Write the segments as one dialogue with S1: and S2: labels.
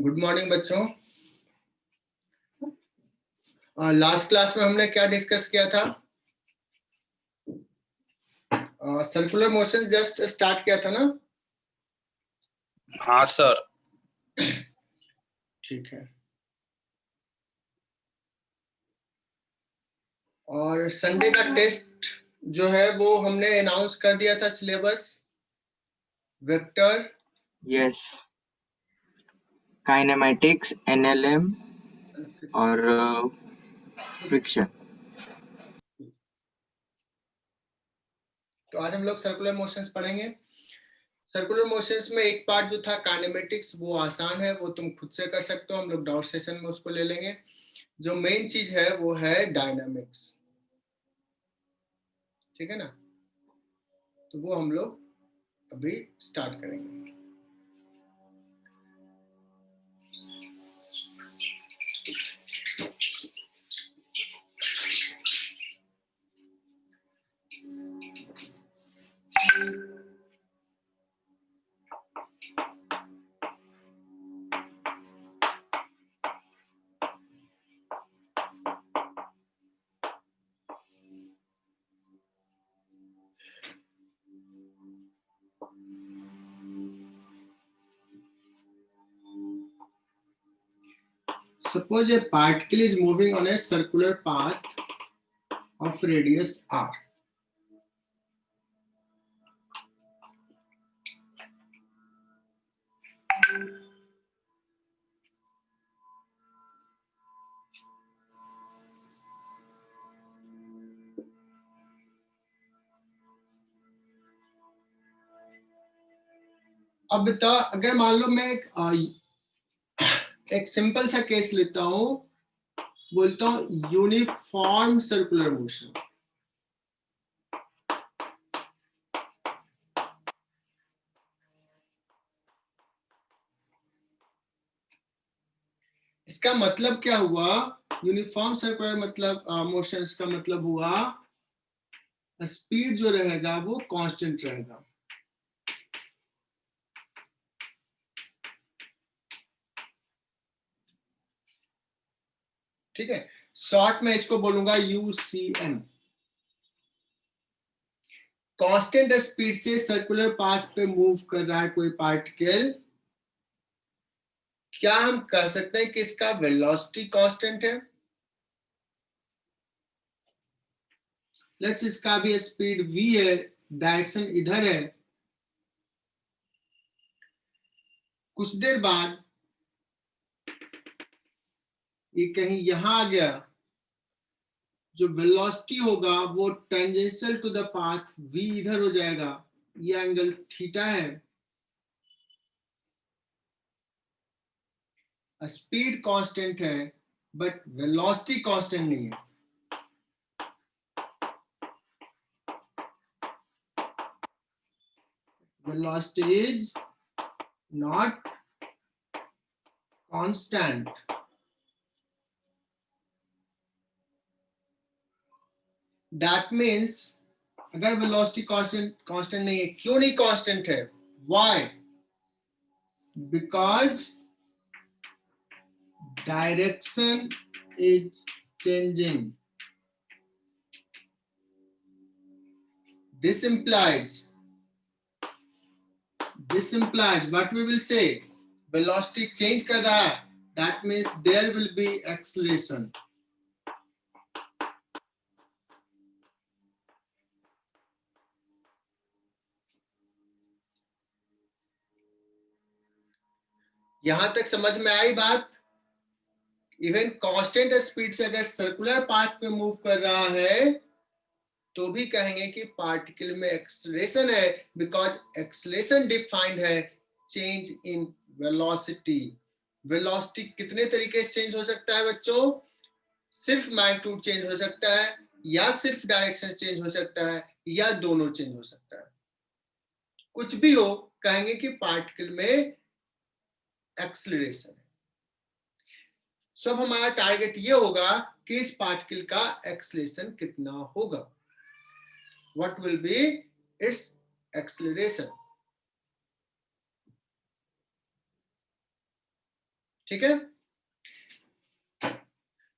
S1: Good morning बच्चों। Last class में हमने क्या डिस्कस किया था? सर्कुलर मोशन जस्ट स्टार्ट किया था ना?
S2: हाँ सर।
S1: ठीक है। और संडे का टेस्ट जो है वो हमने अनाउंस कर दिया था, syllabus vector,
S3: yes, kinematics, NLM और फ्रिक्शन।
S1: तो आज हम लोग सर्कुलर मोशंस पढ़ेंगे। सर्कुलर मोशंस में एक पार्ट जो था काइनेमेटिक्स, वो आसान है, वो तुम खुद से कर सकते हो, हम लोग डाउट सेशन में उसको ले लेंगे। जो मेन चीज है वो है डायनामिक्स, ठीक है ना? तो वो हम लोग अभी स्टार्ट करेंगे। Suppose a particle is moving on a circular path of radius r. अब बता, अगर मान लो मैं एक सिंपल सा केस लेता हूं, बोलता हूं यूनिफॉर्म सर्कुलर मोशन। इसका मतलब क्या हुआ? यूनिफॉर्म सर्कुलर मतलब मोशन का मतलब हुआ स्पीड जो रहेगा वो कांस्टेंट रहेगा। ठीक है, शॉर्ट में इसको बोलूंगा यूसीएम। कांस्टेंट स्पीड से सर्कुलर पाथ पे मूव कर रहा है कोई पार्टिकल, क्या हम कह सकते हैं कि इसका वेलोसिटी कांस्टेंट है? लेट्स इसका भी स्पीड v है, डायरेक्शन इधर है। कुछ देर बाद ये कहीं यहां आ गया, जो वेलोसिटी होगा वो tangential to the path v इधर हो जाएगा, ये एंगल थीटा है। स्पीड कांस्टेंट है बट वेलोसिटी कांस्टेंट नहीं है। Velocity is not constant. That means अगर velocity constant नहीं है, क्यों नहीं constant है? Why? Because direction is changing. This implies what we will say, velocity change कर रहा है, that means there will be acceleration. यहां तक समझ में आई बात? इवन कांस्टेंट स्पीड से अगर सर्कुलर पाथ पे मूव कर रहा है तो भी कहेंगे कि पार्टिकल में एक्सेलरेशन है, बिकॉज एक्सेलरेशन डिफाइंड है चेंज इन वेलोसिटी। वेलोसिटी कितने तरीके से चेंज हो सकता है बच्चों? सिर्फ मैग्नीट्यूड चेंज हो सकता है, या सिर्फ डायरेक्शन चेंज हो सकता है, या दोनों चेंज हो सकता है। कुछ भी हो, कहेंगे कि पार्टिकल में एक्सेलरेशन है। सो अब हमारा टारगेट ये होगा कि इस पार्टिकल का एक्सेलरेशन कितना होगा। What will be its acceleration? ठीक है,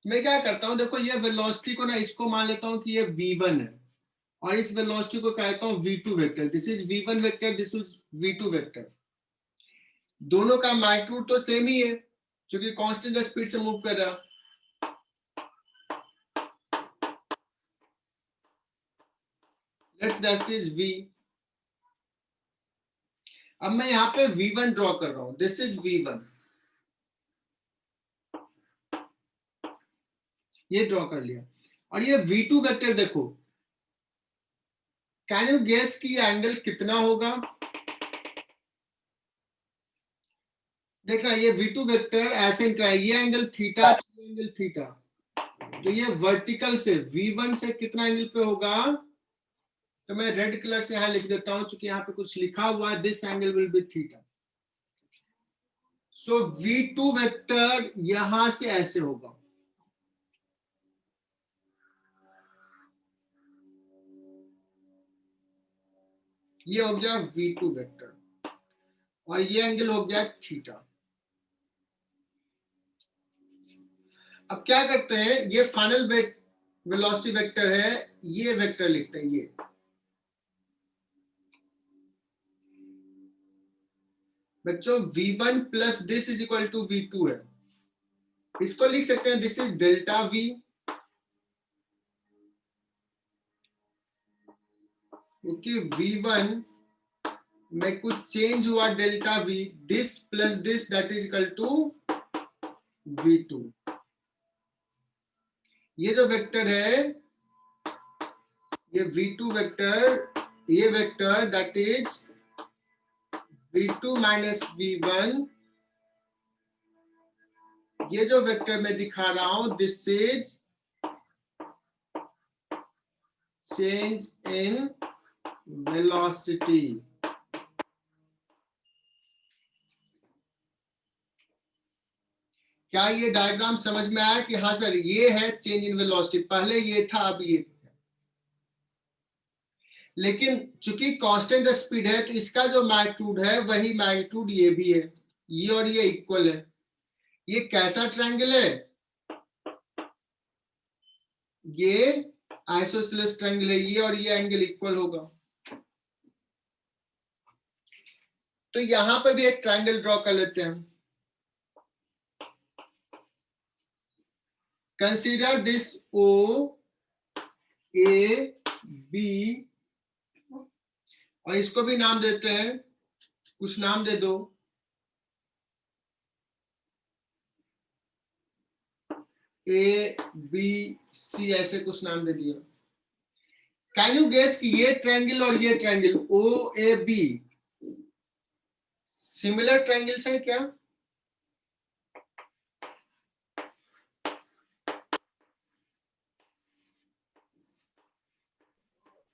S1: मैं क्या करता हूं, देखो ये वेलोसिटी को ना इसको मान लेता हूं कि ये v1 है और इस वेलोसिटी को कहता हूं v2 vector, this is v1 vector, this is v2 vector. दोनों का मैग्नीट्यूड तो सेम ही है क्योंकि कांस्टेंट स्पीड से मूव कर रहा। Let's that is v। अब मैं यहां पे v1 ड्रॉ कर रहा हूं, दिस इज v1, ये ड्रॉ कर लिया। और ये v2 वेक्टर देखो, कैन यू गेस कि एंगल कितना होगा? देखना ये v2 वेक्टर ऐसे निकला है, ये एंगल थीटा, ये एंगल थीटा, तो ये वर्टिकल से v1 से कितना एंगल पे होगा? तो मैं रेड कलर से यहां लिख देता हूं क्योंकि यहाँ पे कुछ लिखा हुआ है, this angle will be theta. So v2 vector यहां से ऐसे होगा, ये हो गया v2 वेक्टर और ये एंगल हो गया थीटा। अब क्या करते हैं, ये फाइनल वेलोसिटी वेक्टर है, ये वेक्टर लिखते हैं, ये बच्चों v1 plus this is equal to v2 है, इसको लिख सकते हैं दिस इज डेल्टा v, क्योंकि v1 में कुछ चेंज हुआ delta v, this plus this that is equal to v2। ये जो वेक्टर है, ये v2 वेक्टर, ये vector that is v2 minus v1, ये जो वेक्टर मैं दिखा रहा हूं, this is change in velocity. क्या ये डायग्राम समझ में आया कि हाँ सर ये है चेंज इन वेलोसिटी, पहले ये था अब ये। लेकिन चूंकि कांस्टेंट स्पीड है तो इसका जो मैग्नीट्यूड है वही मैग्नीट्यूड ये भी है, ये और ये इक्वल है। ये कैसा ट्रायंगल है? ये आइसोसेलेस ट्रायंगल है, ये और ये एंगल इक्वल होगा। तो यहां पर भी एक ट्रायंगल ड्रॉ कर लेते हैं। Consider this O A B, और इसको भी नाम देते हैं, कुछ नाम दे दो, ए बी सी, ऐसे कुछ नाम दे दिया। कैन यू गेस कि ये ट्रायंगल और ये triangle O A B similar triangles हैं क्या?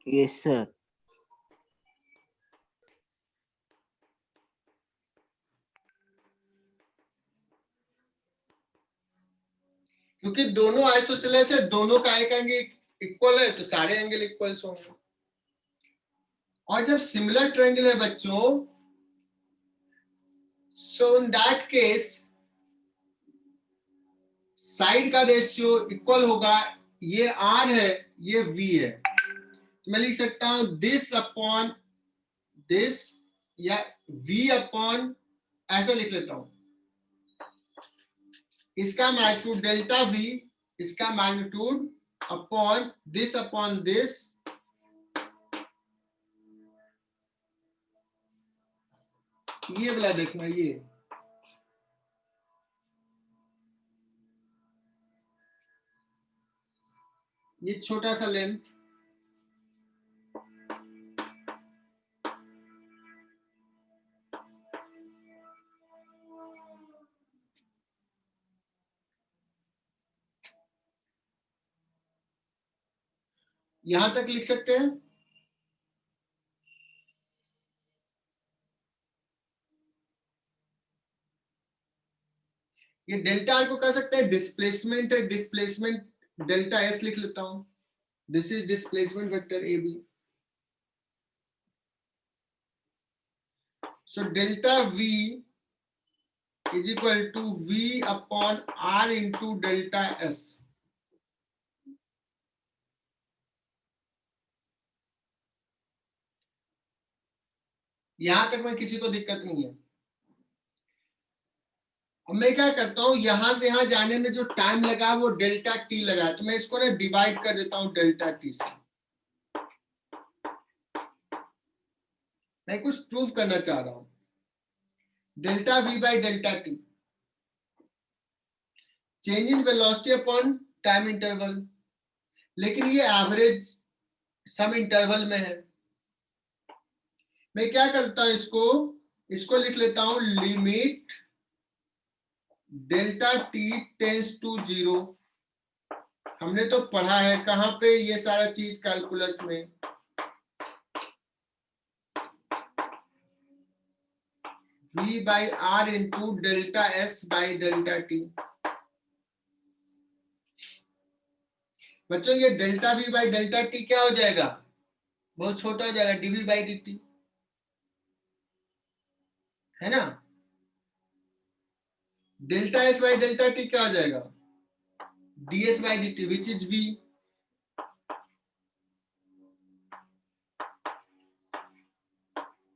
S2: Yes, sir.
S1: क्योंकि दोनों आइसोसेलेस है, दोनों का एक एंगल इक्वल है तो सारे एंगल इक्वल होंगे। और जब सिमिलर ट्रायंगल है बच्चों, सो इन दैट केस साइड का रेशियो इक्वल होगा, ये आर है ये वी है, तो मैं लिख सकता हूं दिस अपॉन दिस, या v अपॉन, ऐसा लिख लेता हूं, इसका मैग्नीट्यूड डेल्टा v, इसका मैग्नीट्यूड अपॉन दिस, ये वाला देखना, ये छोटा सा लेंथ, यहां तक लिख सकते हैं। ये डेल्टा आर को कह सकते हैं डिस्प्लेसमेंट है, डिस्प्लेसमेंट डेल्टा एस लिख लेता हूं, this is displacement vector A B. So delta v is equal to v upon r into delta s। यहां तक में किसी को दिक्कत नहीं है। अब मैं क्या करता हूं, यहां से यहां जाने में जो टाइम लगा वो डेल्टा टी लगा, तो मैं इसको ना डिवाइड कर देता हूं डेल्टा टी से। मैं कुछ प्रूव करना चाह रहा हूं। Delta we by delta T, change in velocity upon time interval, लेकिन ये एवरेज सम इंटरवल में है। मैं क्या करता हूं, इसको लिख लेता हूं limit delta t tends to 0। हमने तो पढ़ा है कहां पे ये सारा चीज, कैलकुलस में। v by r into delta s by delta t. बच्चों ये delta v by delta t क्या हो जाएगा, बहुत छोटा हो जाएगा, dv बाई dt, है ना। Delta s by delta t क्या हो जाएगा, ds by dt which is v।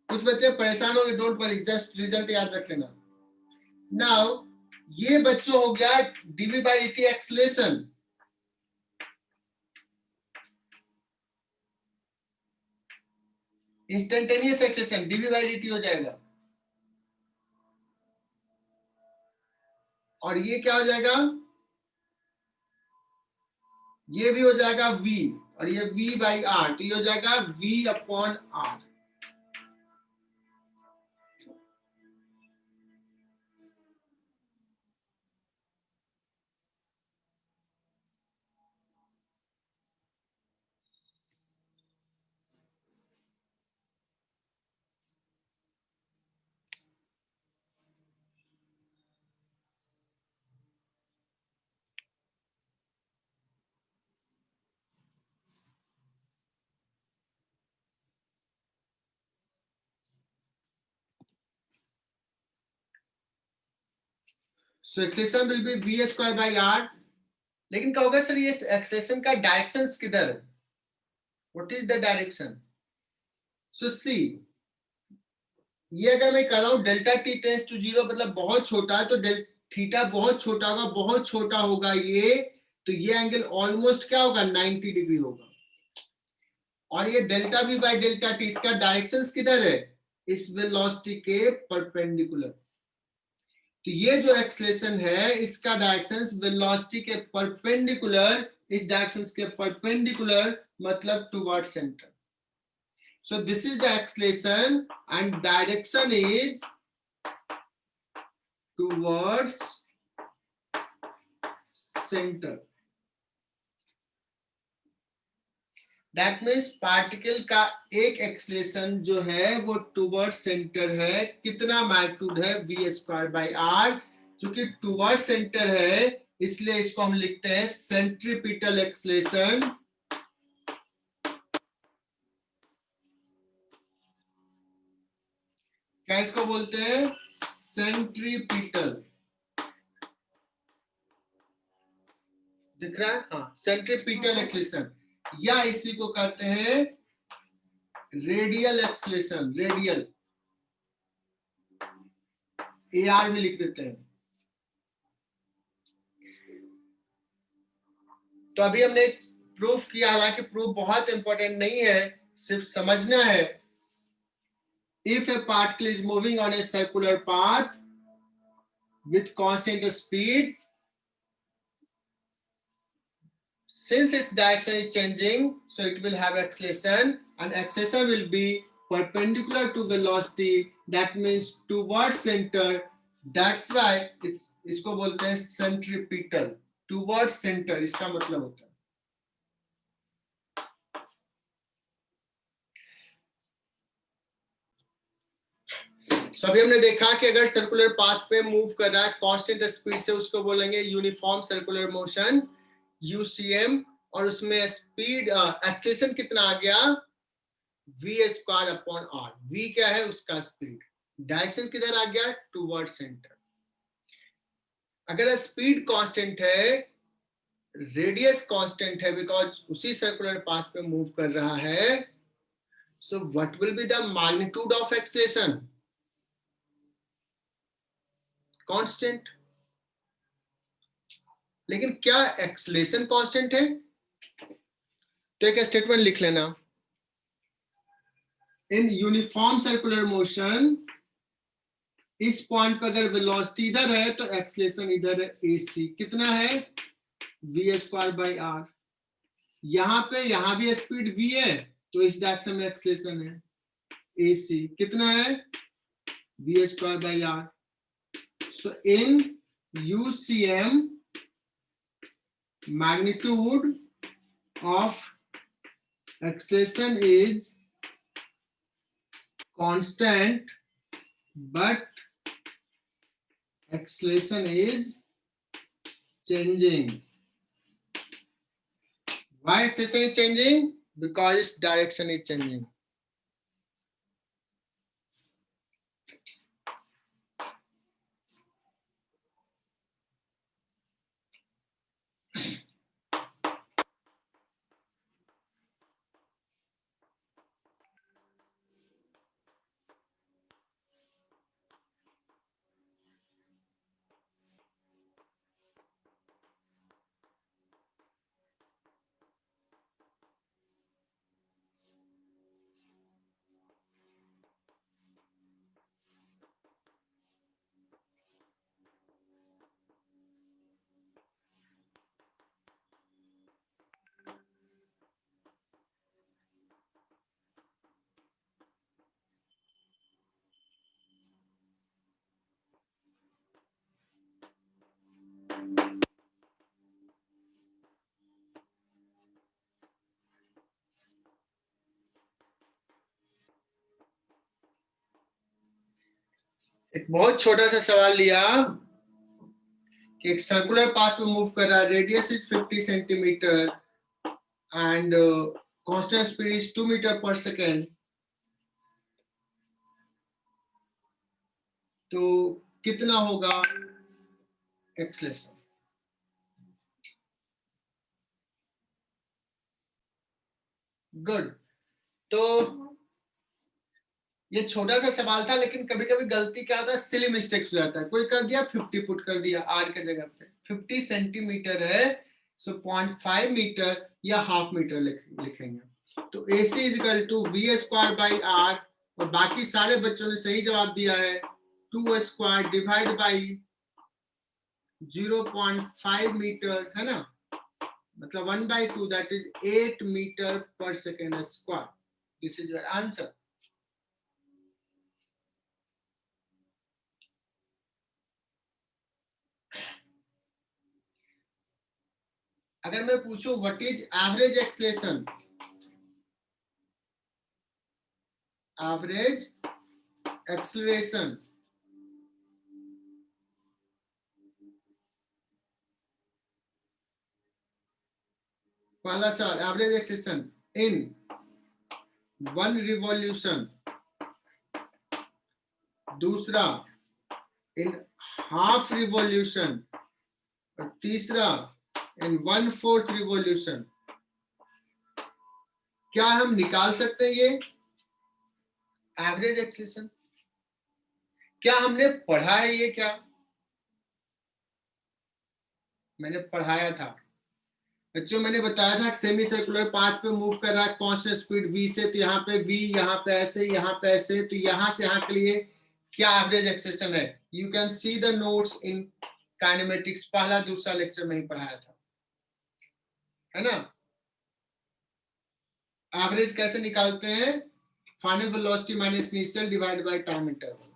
S1: कुछ बच्चे परेशान हो गए, डोंट वरी, जस्ट रिजल्ट याद रख लेना। नाउ ये बच्चों हो गया dv by dt acceleration. Instantaneous acceleration dv by dt हो जाएगा, और ये क्या हो जाएगा, ये भी हो जाएगा v, और ये v बाई आर, तो ये हो जाएगा v upon r. So acceleration will be v square by r. लेकिन कहोगे सर ये एक्सेशन का डायरेक्शन किधर है, what is the direction. So see, ये अगर मैं कर रहा हूं डेल्टा टी टेंस टू 0 मतलब बहुत छोटा है, तो थीटा बहुत छोटा होगा, बहुत छोटा होगा ये, तो ये एंगल ऑलमोस्ट क्या होगा, 90 डिग्री होगा। और ये delta we by delta T, इसका डायरेक्शन किधर है, इस वेलोसिटी के परपेंडिकुलर। तो ये जो एक्सलेशन है इसका डायरेक्शन वेलोसिटी के परपेंडिकुलर, इस डायरेक्शन के परपेंडिकुलर मतलब toward centre. So this is the acceleration and direction is towards center. That means particle का एक एक्सलेशन जो है वो टुवर्ड सेंटर है। कितना मैग्नीट्यूड है, v स्क्वायर बाई आर, चूंकि टुवर्ड सेंटर है इसलिए इसको हम लिखते हैं सेंट्रीपिटल एक्सलेशन। क्या इसको बोलते हैं, सेंट्रीपिटल, दिख रहा है, हाँ, सेंट्रीपिटल एक्सलेशन, या इसी को कहते हैं रेडियल एक्सलेशन, रेडियल, AR भी लिख देते हैं। तो अभी हमने प्रूफ किया, हालांकि प्रूफ बहुत इंपॉर्टेंट नहीं है, सिर्फ समझना है। If A particle is moving on a circular path with constant speed, since its direction is changing, so it will have acceleration, and acceleration will be perpendicular to velocity, that means towards center. That's why इसको बोलते हैं centripetal, towards center इसका मतलब होता है। So अभी हमने देखा कि अगर सर्कुलर पाथ पे मूव कर रहा है कांस्टेंट स्पीड से, उसको बोलेंगे यूनिफॉर्म सर्कुलर मोशन, UCM, और उसमें स्पीड एक्सेलेरेशन कितना आ गया, v square upon r. v क्या है, उसका स्पीड, डायरेक्शन किधर आ गया, टुवर्ड सेंटर। अगर स्पीड कांस्टेंट है, रेडियस कांस्टेंट है, बिकॉज उसी सर्कुलर पाथ पे मूव कर रहा है, so what will be the magnitude of acceleration? Constant. लेकिन क्या एक्सेलेरेशन कांस्टेंट है? तो एक स्टेटमेंट लिख लेना, इन यूनिफॉर्म सर्कुलर मोशन, इस पॉइंट पर अगर वेलोसिटी इधर है तो एक्सेलेरेशन इधर है, ac कितना है, v स्क्वायर बाई r। यहां भी स्पीड v है, तो इस डायरेक्शन में एक्सेलेरेशन है ac कितना है, v square by r। So in UCM, magnitude of acceleration is constant, but acceleration is changing. Why acceleration is changing? Because its direction is changing. एक बहुत छोटा सा सवाल लिया कि एक सर्कुलर पाथ में मूव कर रहा है, radius is 50 centimetre and constant speed is 2 metre per second. तो कितना होगा एक्सेलेरेशन? गुड। तो ये छोटा सा सवाल था, लेकिन कभी कभी गलती क्या होता है, सिली मिस्टेक्स हो जाता है। कोई कर दिया 50 पुट कर दिया आर के जगह पे, 50 सेंटीमीटर है, सो 0.5 मीटर या हाफ मीटर लिखेंगे। तो AC is equal to V square by R, और बाकी सारे बच्चों ने सही जवाब दिया है, 2 स्क्वायर डिवाइड बाई 0.5 मीटर, है ना, मतलब 1/2, that is 8 metre per second square. This is your answer. अगर मैं पूछूं what is average acceleration, average acceleration, पहला सवाल एवरेज एक्सेलरेशन इन 1 रिवॉल्यूशन, दूसरा इन हाफ रिवॉल्यूशन, और तीसरा इन 1/4 रिवॉल्यूशन। क्या हम निकाल सकते हैं ये एवरेज एक्सेलरेशन? क्या हमने पढ़ा है ये? क्या मैंने पढ़ाया था बच्चों? मैंने बताया था सेमी सर्कुलर पाथ पे मूव कर रहा है कांस्टेंट स्पीड v से, तो यहाँ पे v, यहाँ पे ऐसे, यहाँ पे ऐसे, तो यहाँ से यहाँ के लिए क्या एवरेज एक्सेलरेशन है? You can see the notes in kinematics, पहला दूसरा लेक्चर में ही पढ़ाया था, है ना। एवरेज कैसे निकालते हैं? Final velocity minus initial divide by time interval.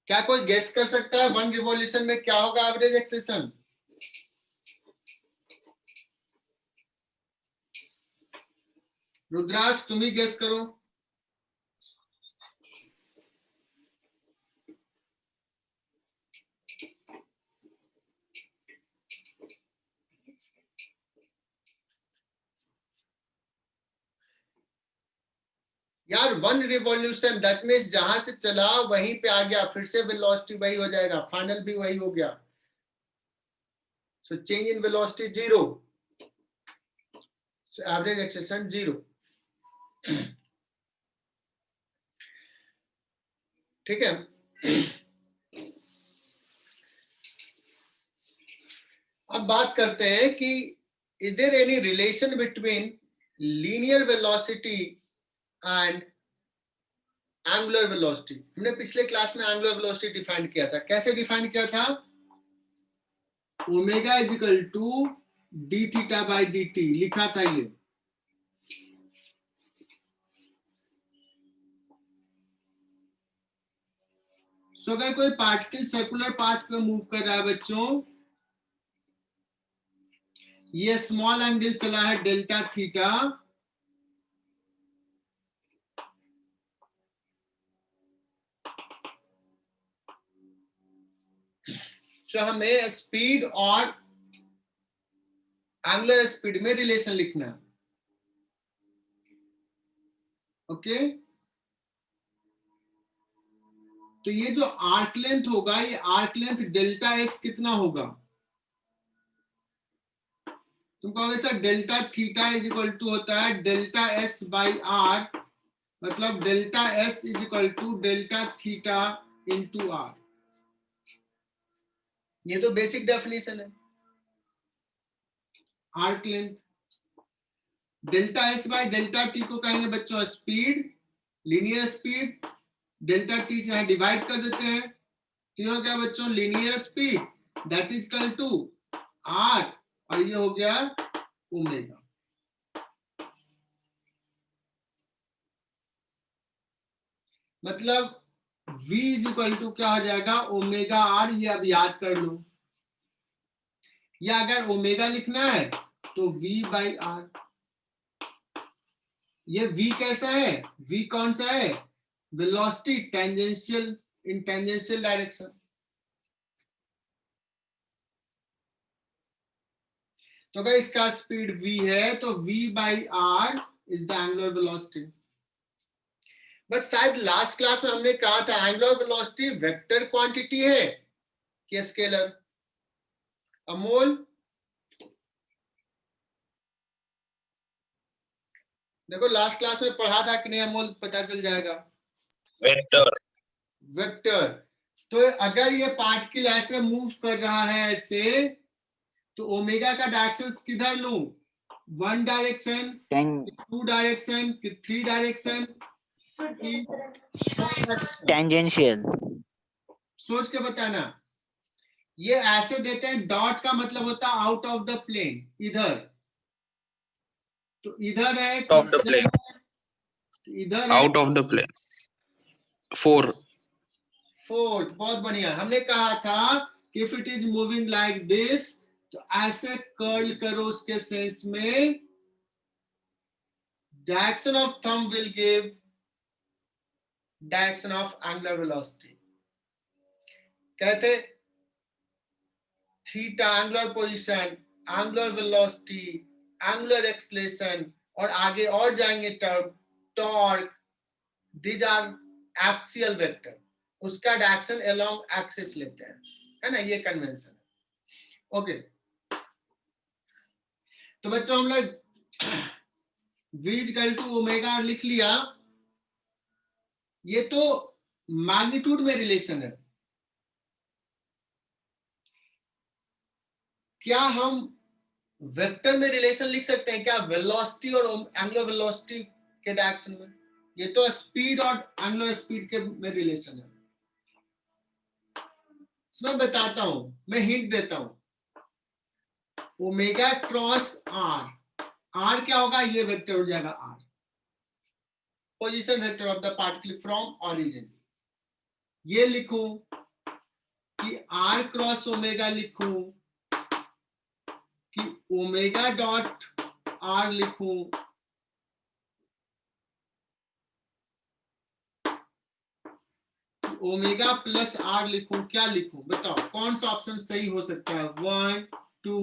S1: क्या कोई गेस कर सकता है 1 रिवॉल्यूशन में क्या होगा एवरेज एक्सेलरेशन? रुद्राक्ष तुम ही गेस करो। यार 1 रिवॉल्यूशन, दैट मीन्स जहां से चला वहीं पे आ गया, फिर से वेलोसिटी वही हो जाएगा, फाइनल भी वही हो गया। So change in velocity 0, so average acceleration 0। ठीक है। अब बात करते हैं कि is there any relation between linear velocity and angular velocity. हमने पिछले क्लास में एंगुलर वेलोसिटी डिफाइन किया था। कैसे डिफाइन किया था? Omega is equal to d theta by d t लिखा था ये। सो अगर कोई पार्टिकल सर्कुलर पाथ पे मूव कर रहा है बच्चों, ये स्मॉल एंगल चला है डेल्टा थीटा, सो हमें स्पीड और एंगुलर स्पीड में रिलेशन लिखना है। ओके, तो ये जो आर्क लेंथ होगा, ये आर्क लेंथ डेल्टा एस कितना होगा? तुम कहोगे सर delta theta is equal to होता है डेल्टा एस बाई आर, मतलब delta s is equal to delta theta into r. ये तो बेसिक डेफिनेशन है। Arc length delta s by delta t को कहेंगे बच्चों speed, linear speed, delta t से डिवाइड कर देते हैं, तो ये हो गया बच्चों linear speed, that is equal to r, और ये हो गया ओमेगा। मतलब v इज इक्वल टू क्या हो जाएगा? Omega r. ये अब याद कर लो, या अगर ओमेगा लिखना है तो v बाई आर। ये v कैसा है? v कौन सा है? Velocity tangential, in tangential direction. तो अगर इसका स्पीड v है तो v by r is the angular velocity. But शायद लास्ट क्लास में हमने कहा था एंगुलर वेलोसिटी वेक्टर क्वांटिटी है कि स्केलर? अमोल, देखो लास्ट क्लास में पढ़ा था कि नहीं अमोल? पता चल जाएगा।
S2: वेक्टर।
S1: वेक्टर। तो अगर ये पार्टिकल ऐसे मूव कर रहा है ऐसे, तो ओमेगा का डायरेक्शन किधर लूं? 1 डायरेक्शन, 2 डायरेक्शन, 3 डायरेक्शन,
S2: टेंजेंशियल।
S1: सोच के बताना। ये ऐसे देते हैं, डॉट का मतलब होता है आउट ऑफ द प्लेन, इधर। तो इधर है,
S2: ऑफ द प्लेन,
S1: इधर है,
S2: out of the plane. 4।
S1: Fourth. बहुत बढ़िया। हमने कहा था कि if it is moving like this, तो ऐसे कर्ल करो उसके सेंस में, direction of thumb will give direction of angular velocity. कहते theta angular position, angular velocity, angular acceleration, और आगे और जाएंगे term torque, these are axial vector. उसका डायरेक्शन अलोंग एक्सिस लेते हैं, है ना? ये कन्वेंशन है। ओके, तो बच्चों हम लोग v इक्वल टू ओमेगा लिख लिया। ये तो मैग्नीट्यूड में रिलेशन है। क्या हम वेक्टर में रिलेशन लिख सकते हैं क्या वेलोसिटी और एंगुलर वेलोसिटी के डायरेक्शन में? ये तो स्पीड और एंगुलर स्पीड के में रिलेशन है। इसमें बताता हूं, मैं हिंट देता हूं। ओमेगा क्रॉस आर, आर क्या होगा? ये वेक्टर हो जाएगा r, position vector of the particle from origin. ये लिखूं कि आर क्रॉस ओमेगा लिखूं कि ओमेगा डॉट आर लिखूं, ओमेगा प्लस आर लिखूं, क्या लिखूं? बताओ कौन सा ऑप्शन सही हो सकता है? 1 2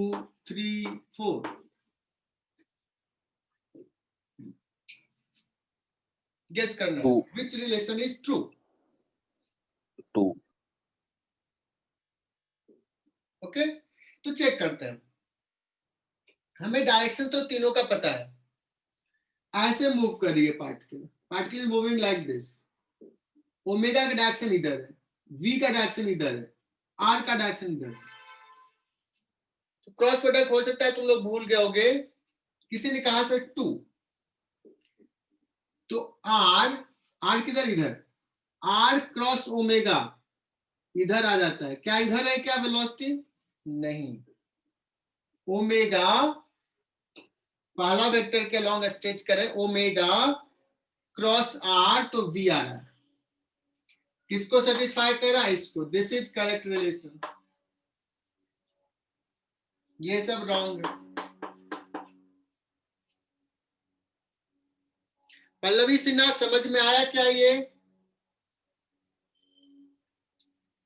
S1: 3 4। गेस करना है
S2: Two.
S1: Which relation is true.
S2: 2.
S1: Okay, तो चेक करते हैं. हमें डायरेक्शन तो तीनों का पता है. ऐसे मूव कर रही है particle is moving like this. Omega का डायरेक्शन इधर है, v का डायरेक्शन इधर है, r का डायरेक्शन इधर है. तो क्रॉस प्रोडक्ट हो सकता है तुम लोग भूल गए होगे. किसी ने कहा सर 2, तो r किधर, इधर. r क्रॉस ओमेगा इधर आ जाता है. क्या इधर है क्या वेलोसिटी? नहीं. ओमेगा पहला वेक्टर के लॉन्ग स्ट्रेच करें, ओमेगा क्रॉस r, तो v आ रहा है. किसको सेटिस्फाई कर रहा है? इसको. This is correct relation. ये सब रॉन्ग है. पल्लवी सिन्हा समझ में आया क्या ये?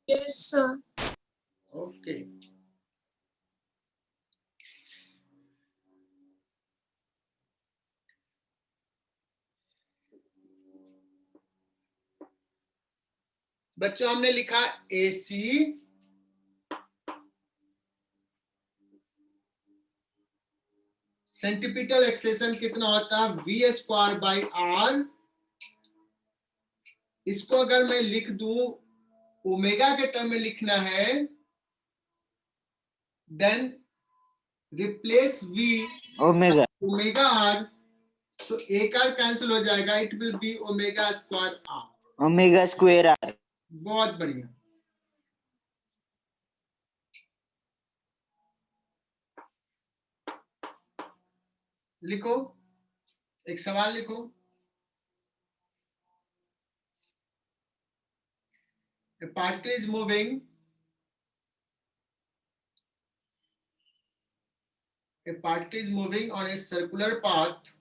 S4: Yes, sir.
S1: ओके. बच्चों हमने लिखा AC सेंटीपिटल एक्सेलेरेशन कितना होता है? v square by r. इसको अगर मैं लिख दूं, ओमेगा के टर्म में लिखना है, then replace v
S2: Omega.
S1: Omega r. So एक r कैंसिल हो जाएगा, it will be omega square r.
S2: Omega square R.
S1: बहुत बढ़िया. लिखो, एक सवाल लिखो. A particle is moving. A particle is moving on a circular path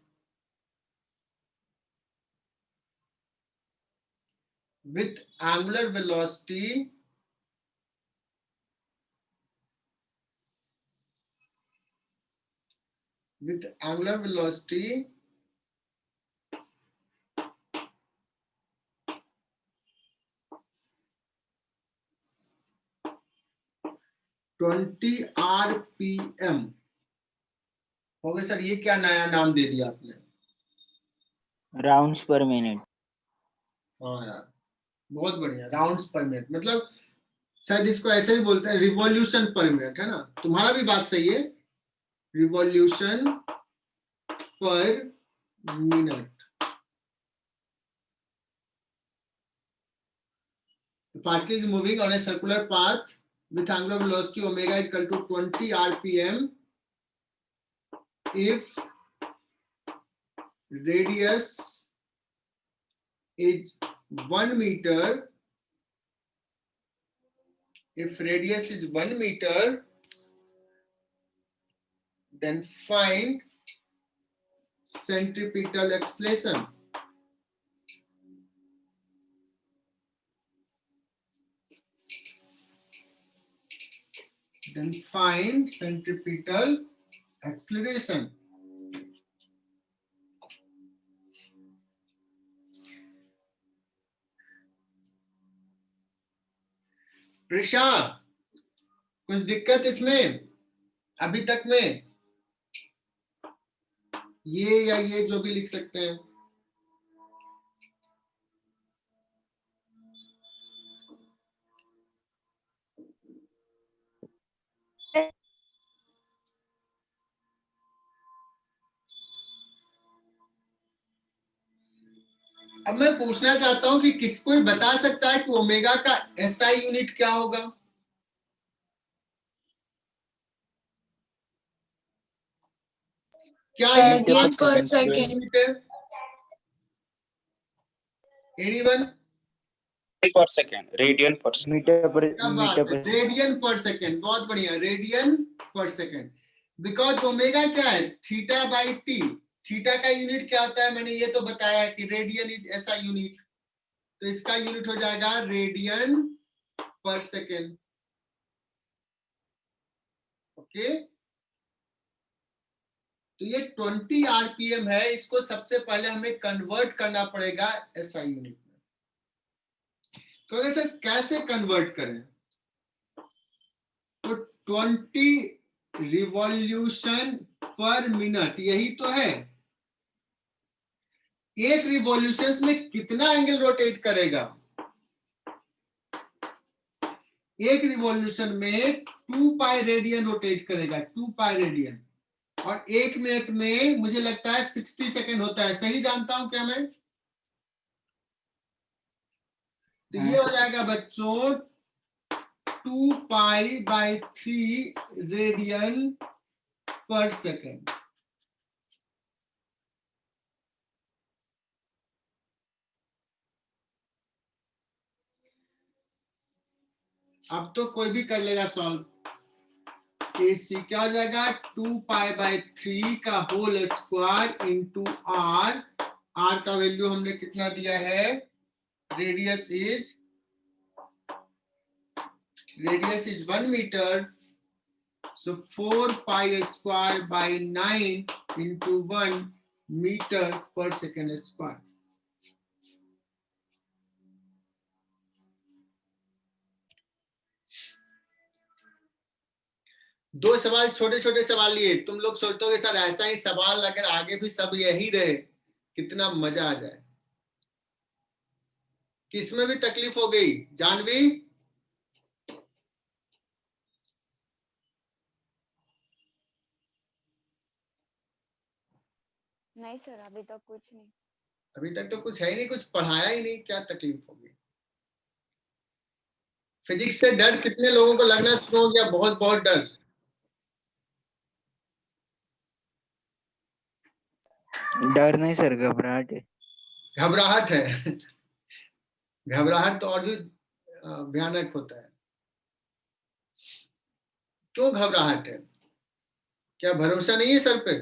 S1: with angular velocity with angular velocity 20 rpm. हो गया सर, ये क्या नया नाम दे दिया आपने?
S2: Rounds per minute.
S1: हाँ यार, बहुत बढ़िया. राउंड्स पर मिनट मतलब शायद इसको ऐसे ही बोलते हैं, रिवॉल्यूशन पर मिनट, है ना? तुम्हारा भी बात सही है, रिवॉल्यूशन पर minute. The particle is moving on a circular path with angular velocity omega is equal to 20 rpm if radius is 1 meter. If radius is 1 meter, then find centripetal acceleration. Then find centripetal acceleration. Prisha, कुछ दिक्कत इसमें अभी तक में? ये या ये जो भी लिख सकते हैं. अब मैं पूछना चाहता हूं कि कोई बता सकता है कि ओमेगा का एसआई यूनिट क्या होगा? क्या
S4: Radian per second.
S1: Anyone?
S2: Per second. Radian per second.
S3: Meter per
S1: क्या बात है, रेडियन पर सेकेंड. बहुत बढ़िया, रेडियन पर सेकेंड. बिकॉज ओमेगा क्या है? Theta by T. थीटा का यूनिट क्या होता है? मैंने ये तो बताया है कि रेडियन इज ऐसा यूनिट, तो इसका यूनिट हो जाएगा रेडियन पर सेकेंड. ओके. तो ये 20 आरपीएम है, इसको सबसे पहले हमें कन्वर्ट करना पड़ेगा एसआई यूनिट में। तो सर कैसे कन्वर्ट करें? तो 20 रिवॉल्यूशन पर मिनट, यही तो है। एक रिवॉल्यूशन में कितना एंगल रोटेट करेगा? एक रिवॉल्यूशन में 2 पाई रेडियन रोटेट करेगा, 2 पाई रेडियन। और 1 मिनट में मुझे लगता है 60 सेकेंड होता है, सही जानता हूं क्या मैं? तो ये हो जाएगा बच्चों 2 पाई बाई 3 रेडियन पर सेकेंड। अब तो कोई भी कर लेगा सॉल्व। केसी क्या हो जाएगा? 2 पाई बाई 3 का whole square into r. R का वैल्यू हमने कितना दिया है? Radius is 1 metre, so 4 pi square by 9 into 1 meter per second square। दो सवाल छोटे छोटे सवाल लिए। तुम लोग सोचते हो सर ऐसा ही सवाल अगर आगे भी सब यही रहे कितना मजा आ जाए। किसमें भी तकलीफ हो गई? जानवी?
S5: नहीं सर, अभी तक कुछ नहीं।
S1: अभी तक तो कुछ है ही नहीं, कुछ पढ़ाया ही नहीं, क्या तकलीफ होगी? फिजिक्स से डर कितने लोगों को लगना शुरू हो गया? बहुत बहुत डर।
S2: डर नहीं सर, घबराहट है।
S1: घबराहट है। घबराहट तो और भी भयानक होता है। क्यों घबराहट है? क्या भरोसा नहीं है सर पे?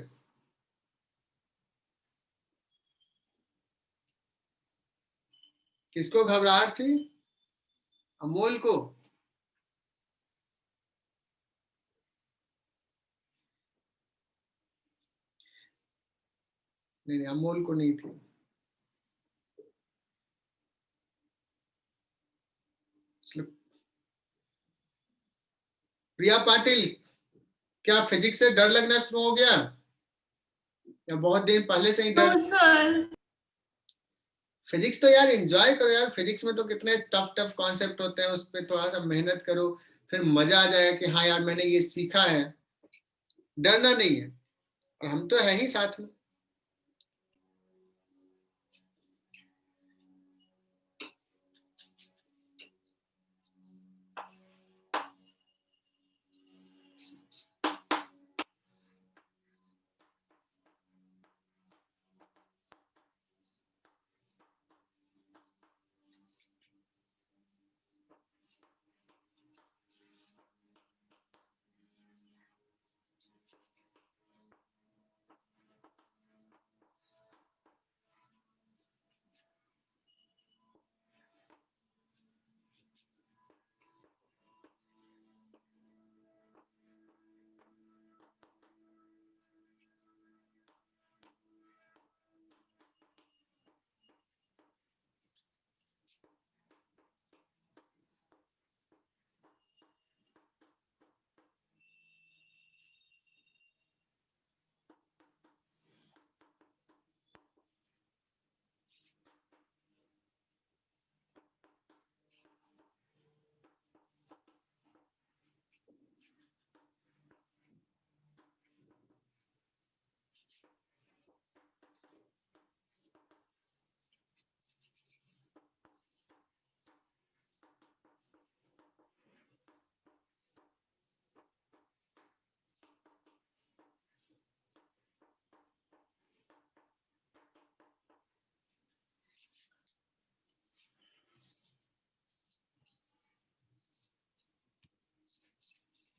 S1: किसको घबराहट थी? अमोल को? नहीं, अमोल को नहीं थी। प्रिया पाटिल, क्या फिजिक्स से डर लगना शुरू हो गया या बहुत दिन पहले से ही डर?
S4: सर
S1: फिजिक्स तो यार एंजॉय करो यार। फिजिक्स में तो कितने टफ टफ कॉन्सेप्ट होते हैं, उस पर थोड़ा सा मेहनत करो, फिर मजा आ जाएगा कि हाँ यार मैंने ये सीखा है। डरना नहीं है, और हम तो है ही साथ में।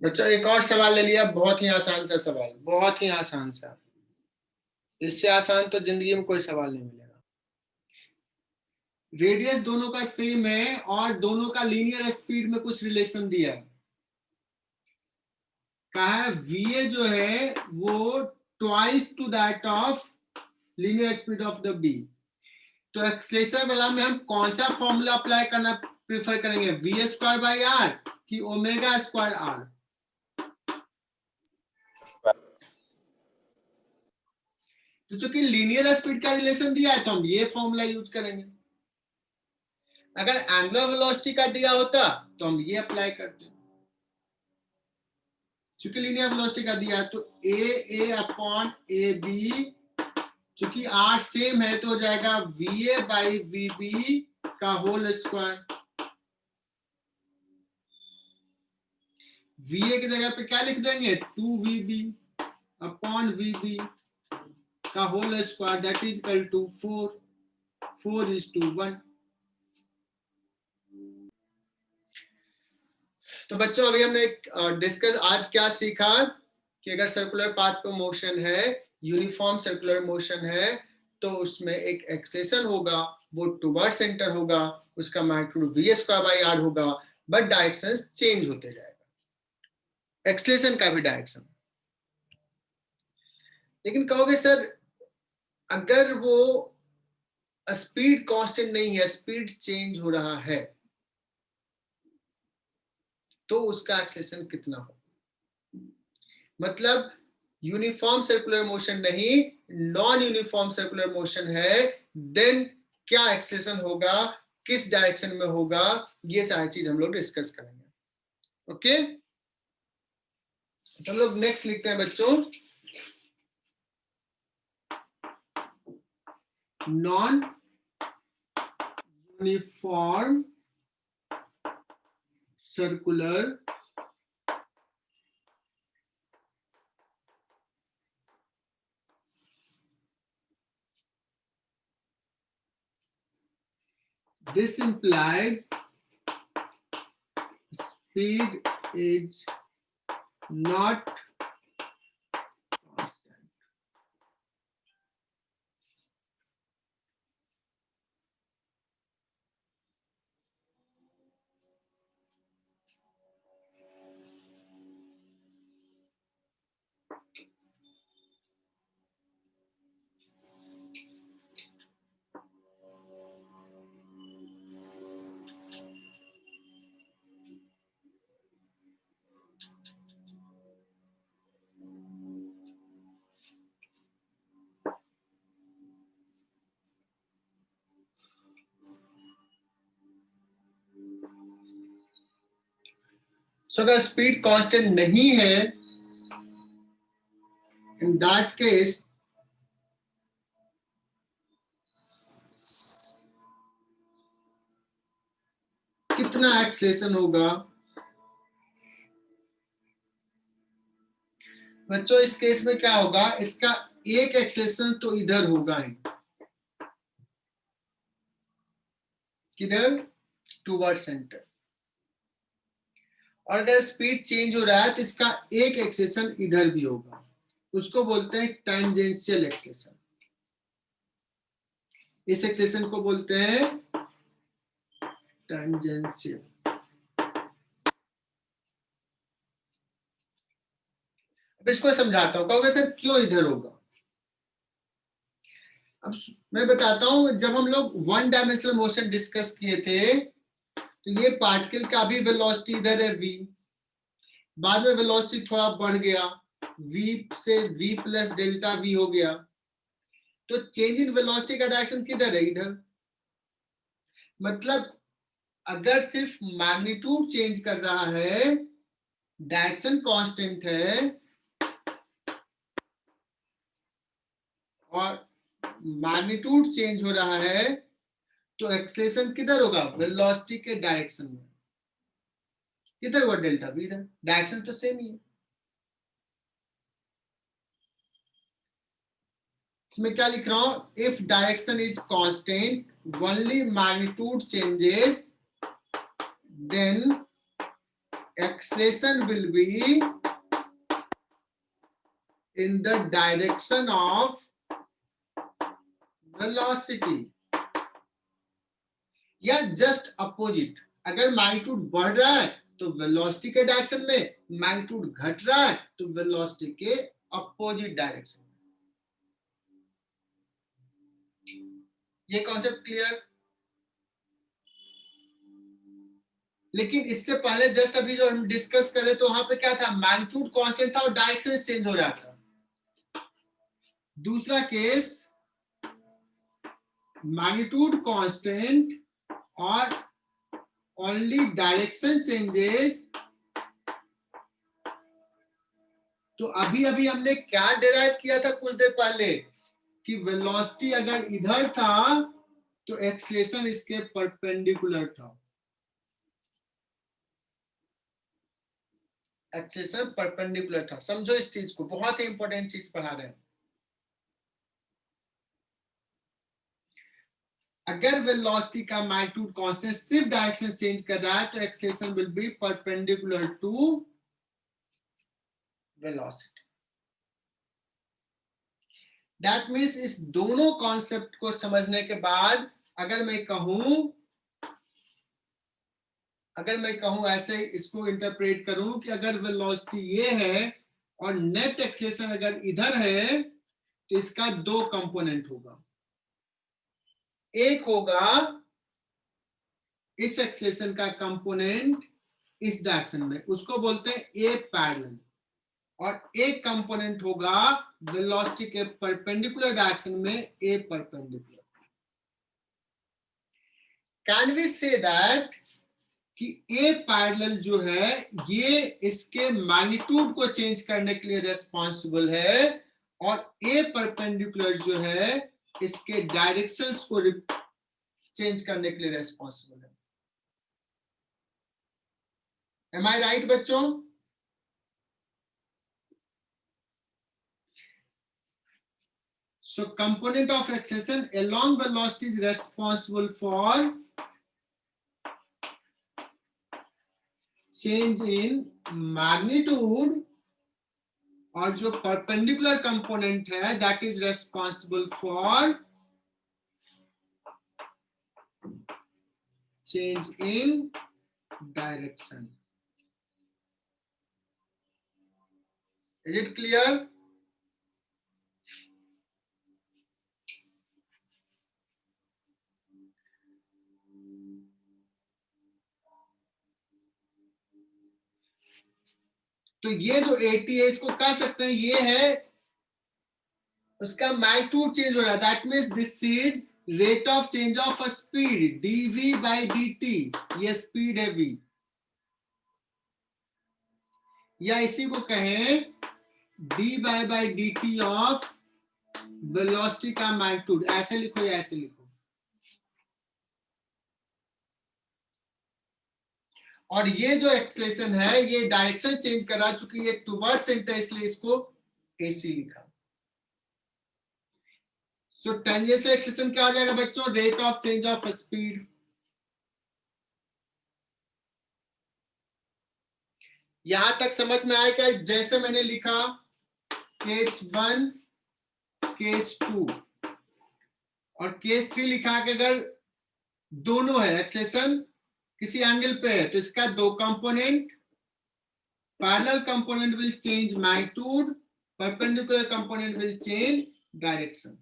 S1: बच्चों एक और सवाल ले लिया, बहुत ही आसान सा सवाल, बहुत ही आसान सा। इससे आसान तो जिंदगी में कोई सवाल नहीं मिलेगा। रेडियस दोनों का सेम है और दोनों का लीनियर स्पीड में कुछ रिलेशन दिया है। कहा है VA जो है वो twice to that of linear speed of the B. तो एक्सेलरेशन वाला में हम कौन सा फॉर्मूला अप्लाई करना प्रेफर करेंगे, वी स्क्वायर बाई आर कि ओमेगा स्क्वायर आर? तो चूंकि लीनियर स्पीड का रिलेशन दिया है तो हम ये फॉर्मूला यूज करेंगे। अगर एंगुलर वेलोसिटी का दिया होता तो हम ये अप्लाई करते। चूंकि लीनियर वेलोसिटी का दिया है तो ए अपॉन ए बी, चूंकि आर सेम है तो हो जाएगा V A by V B का होल स्क्वायर। वी ए की जगह पे क्या लिख देंगे, 2VB अपॉन VB का whole square, that is equal to 4:1। तो बच्चों अभी हमने डिस्कस आज क्या सीखा कि अगर सर्कुलर पाथ पे मोशन है, यूनिफॉर्म सर्कुलर मोशन है, तो उसमें एक एक्सेलेरेशन होगा, वो टुवर्ड सेंटर होगा, उसका magnitude v square by r होगा, बट डायरेक्शन चेंज होते जाएगा, एक्सेलेरेशन का भी डायरेक्शन। लेकिन कहोगे सर अगर वो स्पीड कांस्टेंट नहीं है, स्पीड चेंज हो रहा है, तो उसका एक्सेलेरेशन कितना हो? मतलब यूनिफॉर्म सर्कुलर मोशन नहीं, नॉन यूनिफॉर्म सर्कुलर मोशन है, देन क्या एक्सेलेरेशन होगा, किस डायरेक्शन में होगा, ये सारी चीज हम लोग डिस्कस करेंगे। ओके, तो हम लोग नेक्स्ट लिखते हैं बच्चों, non uniform circular this implies speed is not constant. So अगर स्पीड कांस्टेंट नहीं है, in that case कितना एक्सेलेरेशन होगा? बच्चों इस केस में क्या होगा, इसका एक एक्सेलेरेशन तो इधर होगा ही, किधर, टुवर्ड सेंटर। और अगर स्पीड चेंज हो रहा है तो इसका एक एक्सेलेरेशन इधर भी होगा, उसको बोलते हैं टेंजेंशियल एक्सेलेरेशन। इस एक्सेलेरेशन को बोलते हैं टेंजेंशियल। अब इसको समझाता हूं, कहोगे सर क्यों इधर होगा? अब मैं बताता हूं, जब हम लोग वन डायमेंशनल मोशन डिस्कस किए थे तो ये पार्टिकल का भी वेलोसिटी इधर है v, बाद में वेलोसिटी थोड़ा बढ़ गया, v से v प्लस डेल्टा v हो गया, तो चेंज इन वेलोसिटी का डायरेक्शन किधर है, इधर। मतलब अगर सिर्फ मैग्नीट्यूड चेंज कर रहा है, डायरेक्शन कांस्टेंट है, और मैग्नीट्यूड चेंज हो रहा है, तो एक्सेलेरेशन किधर होगा, वेलोसिटी के डायरेक्शन में। किधर हुआ, डेल्टा v, इधर, डायरेक्शन तो सेम ही है। मैं क्या लिख रहा हूं, if direction is constant, only magnitude changes, then acceleration will be in the direction of velocity, या जस्ट अपोजिट। अगर मैग्नीट्यूड बढ़ रहा है तो वेलोसिटी के डायरेक्शन में, मैग्नीट्यूड घट रहा है तो वेलोसिटी के अपोजिट डायरेक्शन में। ये कॉन्सेप्ट क्लियर? लेकिन इससे पहले जस्ट अभी जो हम डिस्कस करें तो वहां पे क्या था, मैग्नीट्यूड कांस्टेंट था और डायरेक्शन चेंज हो रहा था। दूसरा केस मैग्नीट्यूड कांस्टेंट और ओनली डायरेक्शन चेंजेस। तो अभी अभी हमने क्या डिराइव किया था कुछ देर पहले कि वेलोसिटी अगर इधर था तो एक्सेलरेशन इसके परपेंडिकुलर था। एक्सेलरेशन परपेंडिकुलर था। समझो इस चीज को, बहुत ही इंपॉर्टेंट चीज पढ़ा रहे हैं। अगर वेलोसिटी का मैग्नीट्यूड कांस्टेंट सिर्फ डायरेक्शन चेंज कर रहा है तो acceleration will be perpendicular to velocity. That means इस दोनों कॉन्सेप्ट को समझने के बाद अगर मैं कहूं ऐसे इसको इंटरप्रेट करूं कि अगर वेलोसिटी ये है और नेट एक्सेलरेशन अगर इधर है तो इसका दो कंपोनेंट होगा। एक होगा इस एक्सेलरेशन का कंपोनेंट इस डायरेक्शन में, उसको बोलते हैं ए पैरेलल, और एक कंपोनेंट होगा वेलोसिटी के परपेंडिकुलर डायरेक्शन में a perpendicular. Can we say that कि ए पैरेलल जो है ये इसके मैग्नीट्यूड को चेंज करने के लिए रेस्पॉन्सिबल है और ए परपेंडिकुलर जो है इसके डायरेक्शंस को चेंज करने के लिए रेस्पॉन्सिबल है। एम आई राइट बच्चों? So component of acceleration along velocity is responsible for change in magnitude, और जो perpendicular component है that is responsible for change in direction. Is it clear? तो ये जो 80 है इसको कह सकते हैं ये है उसका मैग्नीट्यूड चेंज हो रहा है। That means this is rate of change of a speed dv by dt। ये स्पीड है v, या इसी को कहें dy by dt of velocity का मैग्नीट्यूड। ऐसे लिखो या ऐसे लिखो। और ये जो एक्सेलरेशन है ये डायरेक्शन चेंज कर रहा है, चूंकि ये टुवर्ड सेंटर इसलिए इसको AC लिखा। तो टेंजेंशियल एक्सेलरेशन क्या हो जाएगा बच्चों? Rate of change of speed. यहां तक समझ में आया क्या? जैसे मैंने लिखा केस 1, केस 2 और केस 3 लिखा कि अगर दोनों है, एक्सेलरेशन किसी एंगल पे है तो इसका दो component, parallel component will change magnitude, perpendicular component will change direction.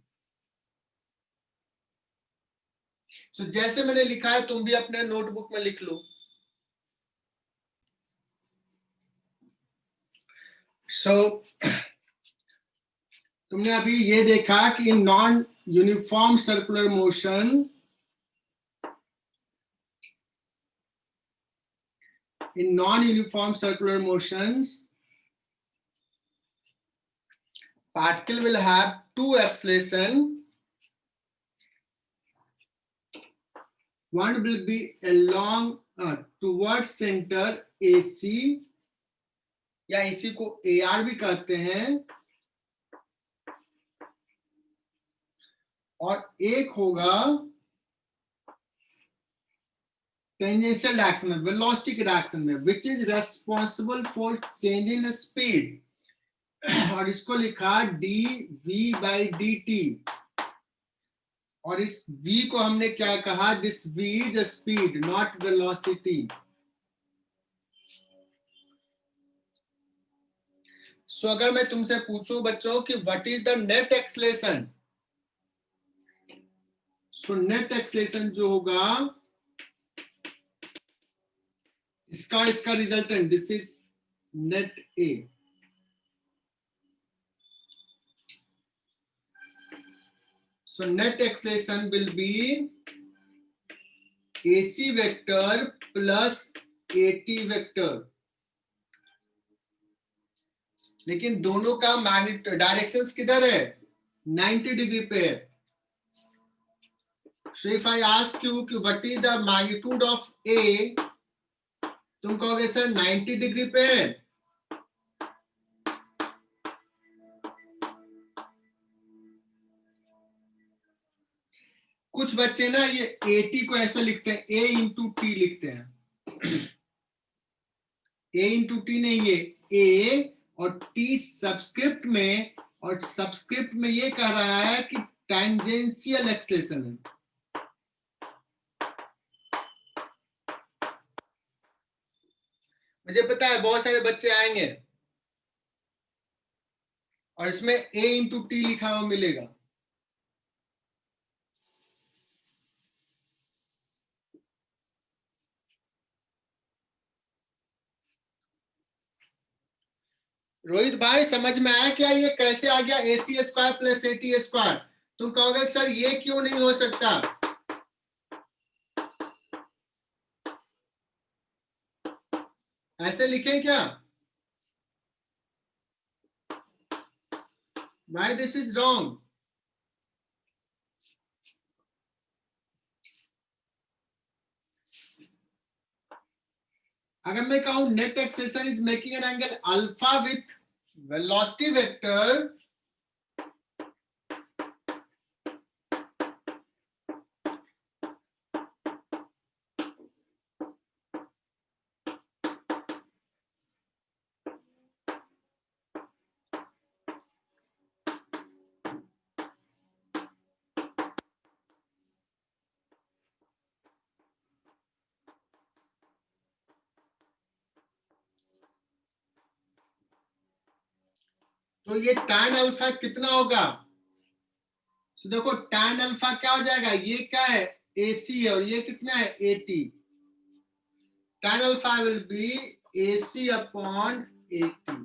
S1: So जैसे मैंने लिखा है तुम भी अपने नोटबुक में लिख लो। तुमने अभी ये देखा कि in non uniform circular motion, in non-uniform circular motions, particle will have two acceleration. One will be along towards center AC, या AC को AR भी कहते हैं, और एक होगा टेंजेंशियल डायरेक्शन में, वेलोसिटी के डायरेक्शन में, which is responsible for changing speed, और इसको लिखा dv by dt, और इस v को हमने क्या कहा? This v is speed not velocity. So अगर मैं तुमसे पूछूं बच्चों कि what is the net acceleration, so net acceleration जो होगा इसका resultant, this is net A. So net acceleration will be AC vector plus AT vector, लेकिन दोनों का मैग्नीट्यूड डायरेक्शंस किधर है, 90 डिग्री पे है। So if I ask you कि what is the magnitude of A, तुम कहोगे सर 90 डिग्री पे है। कुछ बच्चे ना ये AT को ऐसा लिखते हैं, A इंटू टी लिखते हैं। A इंटू टी नहीं, ये A और T सबस्क्रिप्ट में, और सबस्क्रिप्ट में ये कह रहा है कि टेंजेंशियल एक्सेलरेशन है। मुझे पता है बहुत सारे बच्चे आएंगे और इसमें A इंटू टी लिखा हुआ मिलेगा। रोहित भाई समझ में आया क्या ये कैसे आ गया AC square plus AT square? तुम कहोगे सर ये क्यों नहीं हो सकता? ऐसे लिखें क्या? Why this is wrong? अगर मैं कहूं net acceleration is making an angle alpha with velocity vector, तो ये tan अल्फा कितना होगा? तो देखो tan अल्फा क्या हो जाएगा, ये क्या है AC है और ये कितना है AT। tan alpha will be AC upon AT।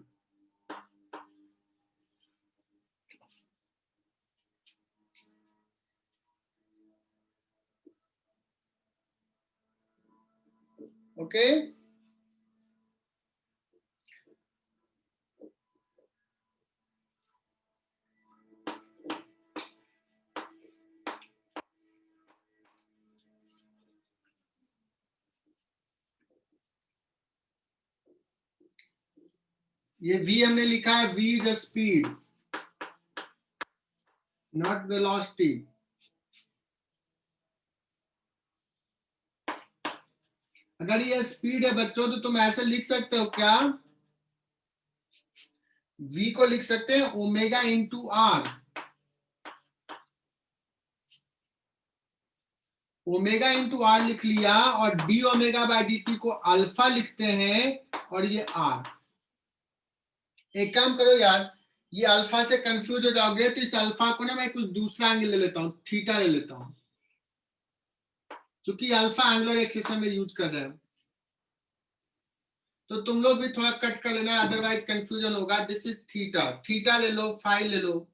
S1: Okay ये V हमने लिखा है, V is speed not velocity. अगर ये स्पीड है बच्चों तो तुम ऐसे लिख सकते हो क्या, V को लिख सकते हैं omega into r. Omega into r लिख लिया और d omega by d t को अल्फा लिखते हैं और ये आर। एक काम करो यार, ये अल्फा से कंफ्यूज हो जाओगे तो इस अल्फा को ना मैं कुछ दूसरा एंगल ले लेता हूं, थीटा ले लेता हूं, क्योंकि अल्फा एंगुलर एक्सेलरेशन में यूज कर रहे हैं। तो तुम लोग भी थोड़ा कट कर लेना, अदरवाइज कंफ्यूजन होगा। दिस इज थीटा, थीटा ले लो, फाई ले लो।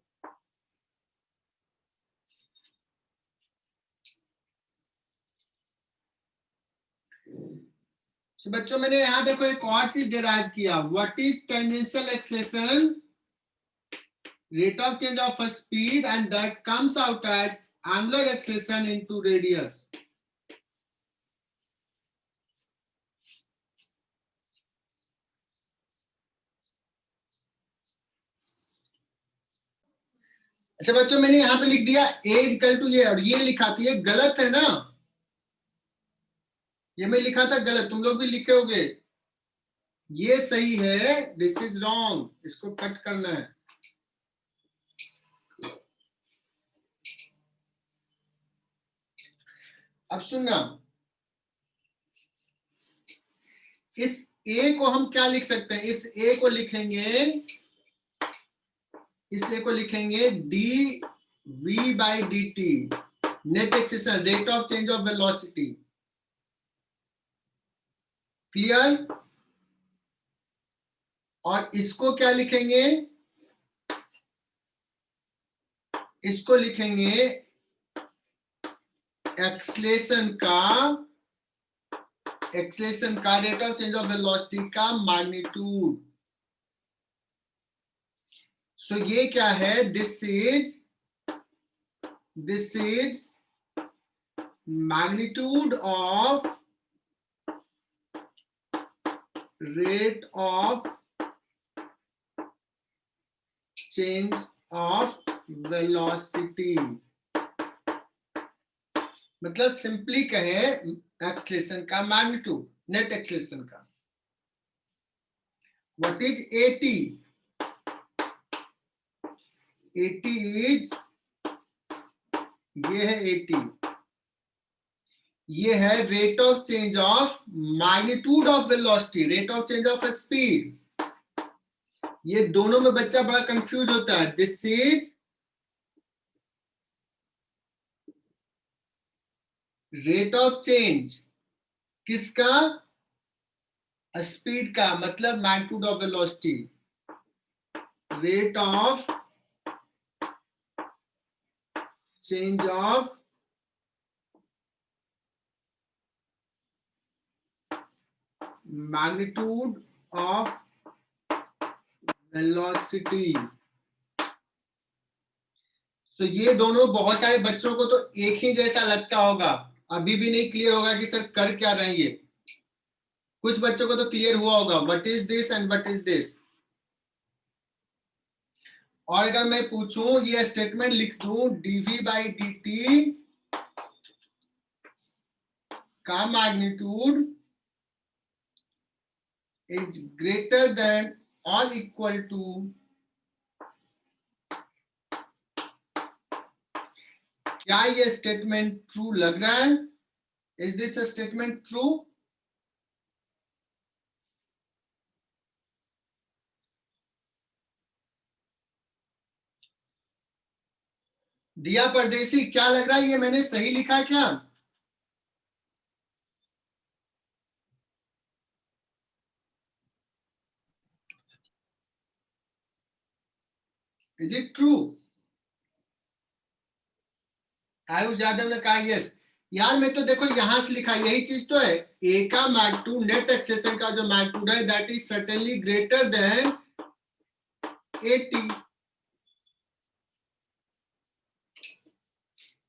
S1: तो बच्चों मैंने यहां देखो एक और चीज डिराइव किया, what is tangential acceleration, rate of change of a speed, and that comes out as angular acceleration into radius. अच्छा बच्चों मैंने यहाँ पे लिख दिया a इक्वल टू ये, और ये लिखा तो ये गलत है ना, ये मैं लिखा था गलत, तुम लोग भी लिखे होगे। ये सही है, दिस इज रॉन्ग, इसको कट करना है। अब सुनना, इस a को हम क्या लिख सकते हैं, इस a को लिखेंगे, इस a को लिखेंगे d v by d t, net acceleration, rate of change of velocity. Clear? और इसको क्या लिखेंगे? इसको लिखेंगे एक्सेलेरेशन का rate of change of velocity का मैग्नीट्यूड। सो ये क्या है? This is magnitude of rate of change of velocity. मतलब सिंपली कहे एक्सेलेरेशन का मैग्नीट्यूड, नेट एक्सेलेरेशन का। What is a t? A t is, ये है एटी, ये है rate of change of magnitude of velocity, rate of change of speed. ये दोनों में बच्चा बड़ा कंफ्यूज होता है। This is rate of change किसका? स्पीड का, मतलब magnitude of velocity. Rate of change of magnitude of velocity. तो ये दोनों बहुत सारे बच्चों को तो एक ही जैसा लगता होगा, अभी भी नहीं क्लियर होगा कि सर कर क्या रहे हैं ये। कुछ बच्चों को तो क्लियर हुआ होगा what is this and what is this. और अगर मैं पूछूं, ये स्टेटमेंट लिख दूं, dv बाई dt का मैग्नीट्यूड इज ग्रेटर देन और इक्वल टू, क्या ये स्टेटमेंट ट्रू लग रहा है? Is this a statement true? दिया परदेसी, क्या लग रहा है, ये मैंने सही लिखा क्या? Is it true? Ayush Yadav ने कहा यस। यार मैं तो देखो यहां से लिखा, यही चीज तो है। ए का मैग्नीट्यूड, नेट एक्सेलेरेशन का जो मैग्नीट्यूड है, that is certainly greater than 80।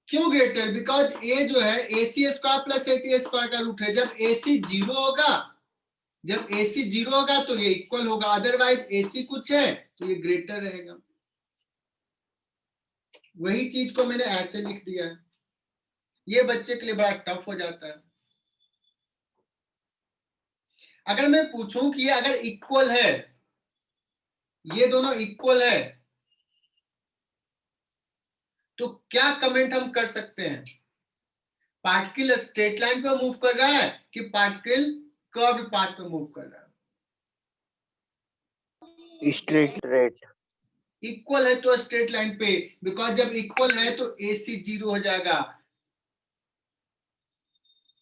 S1: क्यों ग्रेटर? बिकॉज ए जो है AC स्क्वायर प्लस 80 स्क्वायर का रूट है। जब AC जीरो होगा, जब AC जीरो होगा तो ये इक्वल होगा, अदरवाइज AC कुछ है तो ये ग्रेटर रहेगा। वही चीज को मैंने ऐसे लिख दिया है। ये बच्चे के लिए बड़ा टफ हो जाता है। अगर मैं पूछूं कि ये अगर इक्वल है, ये दोनों इक्वल है, तो क्या कमेंट हम कर सकते हैं? पार्टिकल स्ट्रेट लाइन पे मूव कर रहा है कि पार्टिकल कर्व पाथ पे मूव कर रहा है?
S2: स्ट्रेट।
S1: इक्वल है तो स्ट्रेट लाइन पे, बिकॉज जब इक्वल है तो AC जीरो हो जाएगा।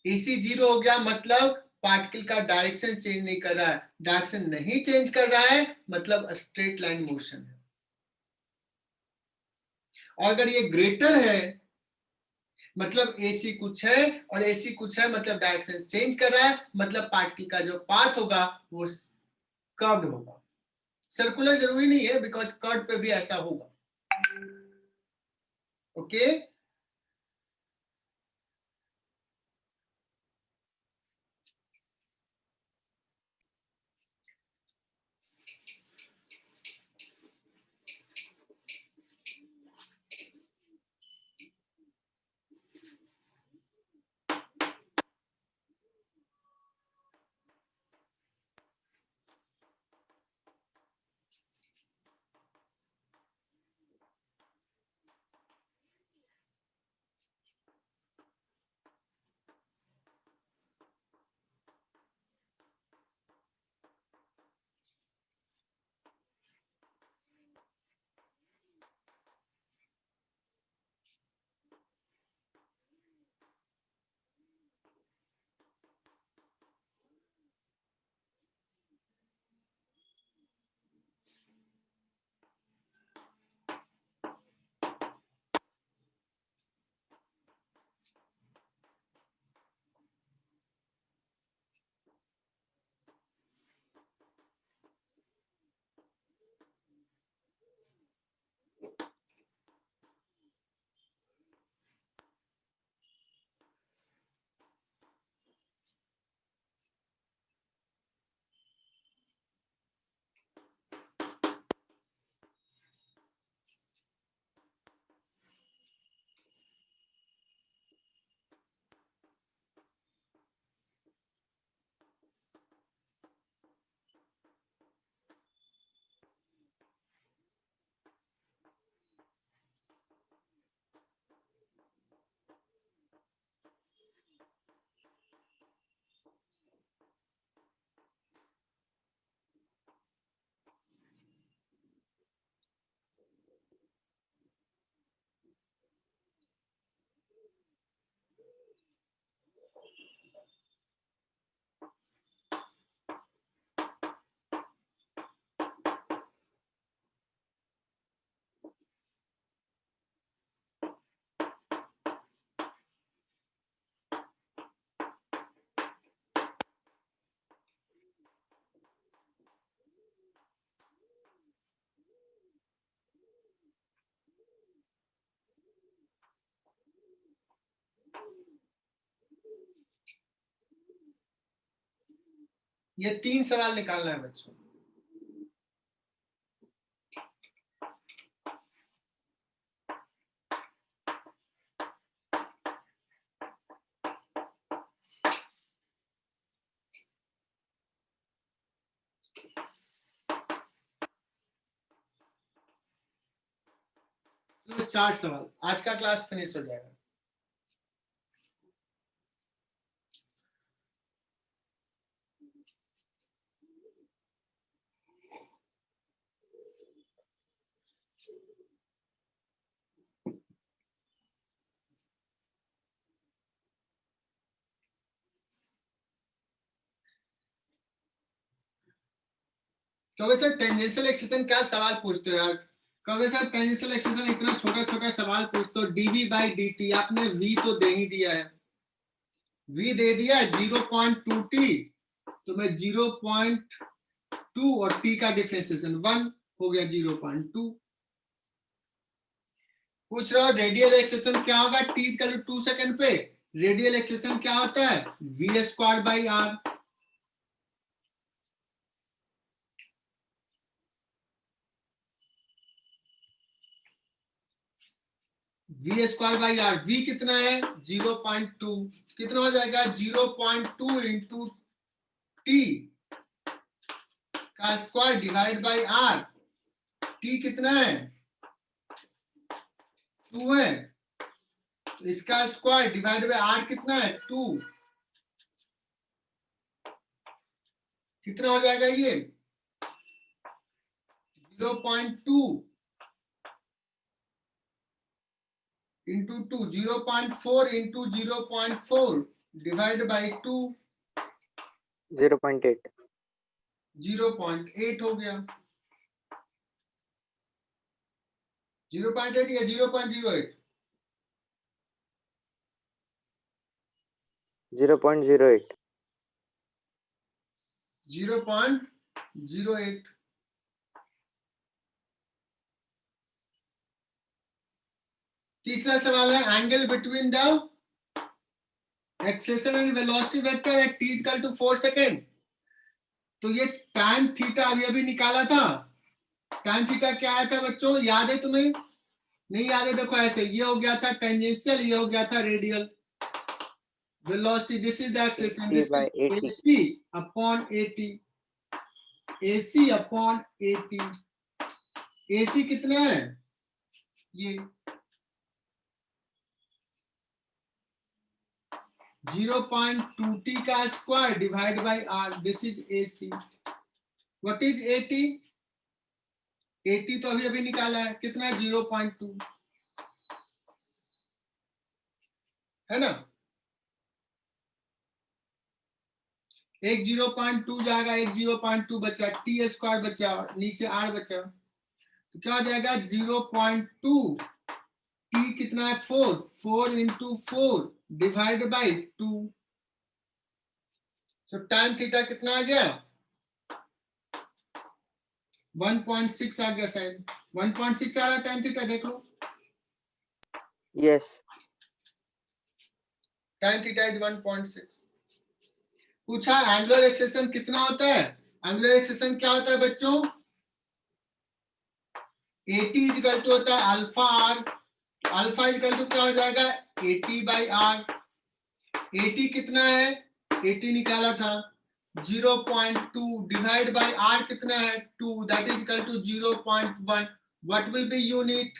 S1: AC जीरो हो गया मतलब पार्टिकल का डायरेक्शन चेंज नहीं कर रहा है, डायरेक्शन नहीं चेंज कर रहा है मतलब स्ट्रेट लाइन मोशन है। और अगर ये ग्रेटर है मतलब AC कुछ है और AC कुछ है मतलब डायरेक्शन चेंज कर रहा है, मतलब पार्टिकल का जो पाथ होगा वो कर्व्ड होगा। सर्कुलर जरूरी नहीं है, बिकॉज कर्व पे भी ऐसा होगा। ओके ये 3 सवाल निकालना है बच्चों। तो 4 सवाल, आज का क्लास फिनिश हो जाएगा। क्योंकि सर टेंजेंशियल एक्सेशन क्या सवाल पूछते हो यार? क्योंकि सर टेंजेंशियल एक्सेशन इतना छोटा छोटा सवाल पूछते हो। डीवी बाई डी टी, आपने वी तो दे ही दिया है, वी दे दिया है 0.2 टी, तो मैं 0.2 और टी का डिफरेंशिएशन 1 हो गया 0.2। पूछ रहा हूं रेडियल एक्सेशन क्या होगा टी इक्वल टू 2 सेकंड पे। रेडियल एक्सेशन क्या होता है? V square by r. V square by r, v कितना है 0.2, कितना हो जाएगा 0.2 इंटू टी का square divide by r. T कितना है 2 है, तो इसका स्क्वायर डिवाइड बाई आर कितना है 2, कितना हो जाएगा ये 0.2 इंटू 2, 0.4 इंटू 0.4 डिवाइड बाई 2,
S2: 0.8
S1: 0.8 हो गया। 0.8 या 0.08?
S2: 0.08
S1: 0.08। तीसरा सवाल है angle between the acceleration and velocity vector at t equal to 4 second. तो ये tan थीटा अभी निकाला था। tan थीटा क्या आया था बच्चों, याद है तुम्हें? नहीं याद है? देखो ऐसे, ये हो गया था टेंजेंशियल, ये हो गया था radial. Velocity, this is the acceleration, this is AC upon AT, AC upon AT। AC कितना है ये 0.2 t का square divide by r, this is AC। What is AT? AT तो अभी निकाला है, कितना है 0.2, है ना? एक 0.2 जाएगा, एक 0.2 बचा, टी स्क्वायर बचा और नीचे r बचा, तो क्या हो जाएगा 0.2 टी कितना है 4, 4 इंटू 4 डिवाइड बाई 2। तो tan थीटा कितना आ गया 1.6 आ गया, शायद 1.6 आ रहा है tan थीटा, देख लो।
S2: yes
S1: tan theta is 1.6। पूछा एंगुलर एक्सेलेरेशन कितना होता है? एंगुलर एक्सेलेरेशन क्या होता है बच्चों? AT इज इक्वल टू होता है alpha r, alpha is equal to क्या हो जाएगा AT बाई आर। AT कितना है, AT निकाला था 0.2 डिवाइड बाई आर कितना है 2, that is equal to 0.1। What will be unit?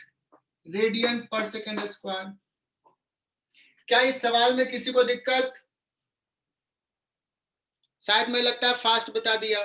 S1: Radian per second square. क्या इस सवाल में किसी को दिक्कत? शायद मैं लगता है फास्ट बता दिया।